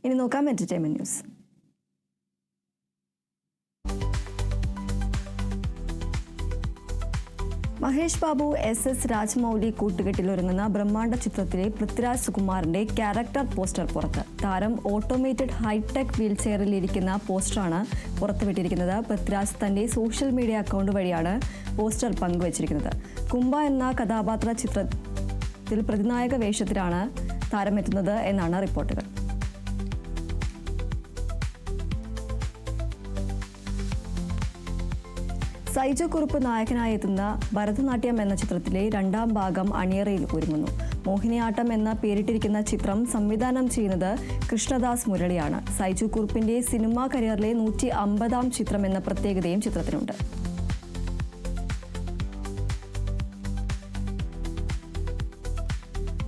ഇനി നോക്കാം entertainment news. Mahesh Babu SS Rajamouli കൂട്ടുകെട്ടിലൊരുങ്ങുന്ന ബ്രഹ്മാണ്ഡ ചിത്രത്തിലെ പൃഥ്വിരാജ് സുകുമാറിന്റെ ക്യാരക്ടർ പോസ്റ്റർ പുറത്ത്. താരം ഓട്ടോമേറ്റഡ് ഹൈടെക് വീൽചെയറിൽ ഇരിക്കുന്ന പോസ്റ്ററാണ് പുറത്തുവിട്ടിരിക്കുന്നത്. പൃഥ്വിരാജ് തന്റെ സോഷ്യൽ മീഡിയ അക്കൗണ്ട് വഴിയാണ് പോസ്റ്റർ പങ്കുവച്ചിരിക്കുന്നത്. കുംഭ എന്ന കഥാപാത്ര ചിത്രത്തിൽ പ്രതിനായക വേഷത്തിലാണ് താരമെത്തുന്നത് എന്നാണ് റിപ്പോർട്ടുകൾ. സൈജു കുറുപ്പ് നായകനായി എത്തുന്ന ഭരതനാട്യം എന്ന ചിത്രത്തിലെ രണ്ടാം ഭാഗം അണിയറയിൽ ഒരുങ്ങുന്നു. മോഹിനിയാട്ടം എന്ന പേരിട്ടിരിക്കുന്ന ചിത്രം സംവിധാനം ചെയ്യുന്നത് കൃഷ്ണദാസ് മുരളിയാണ്. സൈജു കുറുപ്പിന്റെ സിനിമാ കരിയറിലെ 150ാം ചിത്രം എന്ന പ്രത്യേകതയും ചിത്രത്തിനുണ്ട്.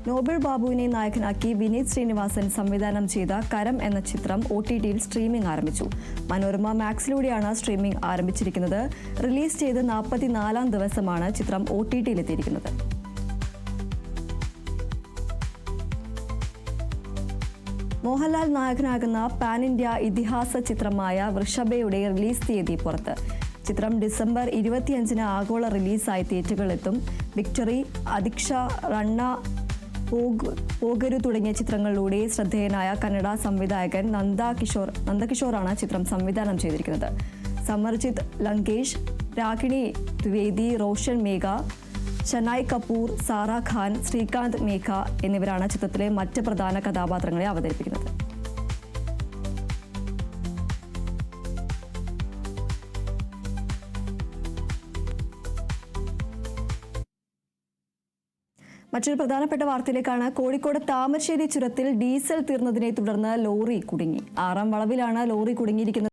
നോബിൾ ബാബുവിനെ നായകനാക്കി വിനീത് ശ്രീനിവാസൻ സംവിധാനം ചെയ്ത കരം എന്ന ചിത്രം OTTയിൽ സ്ട്രീമിംഗ് ആരംഭിച്ചു. മനോരമ മാക്സിലൂടെയാണ് സ്ട്രീമിംഗ് ആരംഭിച്ചിരിക്കുന്നത്. റിലീസ് ചെയ്ത് 44ാം ദിവസമാണ് ചിത്രം OTTയിലെത്തിയിരിക്കുന്നത്. മോഹൻലാൽ നായകനാകുന്ന പാൻ ഇന്ത്യ ഇതിഹാസ ചിത്രമായ വൃഷഭയുടെ റിലീസ് തീയതി പുറത്ത്. ചിത്രം ഡിസംബർ 25-ന് ആഗോള റിലീസായി തിയേറ്ററുകളിലെത്തും. വിക്ടറി, അദിക്ഷ, റണ്ണ, പോകരു തുടങ്ങിയ ചിത്രങ്ങളിലൂടെ ശ്രദ്ധേയനായ കന്നഡ സംവിധായകൻ നന്ദകിഷോറാണ് ചിത്രം സംവിധാനം ചെയ്തിരിക്കുന്നത്. സമർജിത് ലങ്കേഷ്, രാഗിണി ദ്വിവേദി, റോഷൻ മേഘ, ഷനായ് കപൂർ, സാറ ഖാൻ, ശ്രീകാന്ത് മേഘ എന്നിവരാണ് ചിത്രത്തിലെ മറ്റ് പ്രധാന കഥാപാത്രങ്ങളെ അവതരിപ്പിക്കുന്നത്. മറ്റൊരു പ്രധാനപ്പെട്ട വാർത്തയിലേക്കാണ്. കോഴിക്കോട് താമരശ്ശേരി ചുരത്തിൽ ഡീസൽ തീർന്നതിനെ തുടർന്ന് ലോറി കുടുങ്ങി. 6ാം വളവിലാണ് ലോറി കുടുങ്ങിയിരിക്കുന്നത്.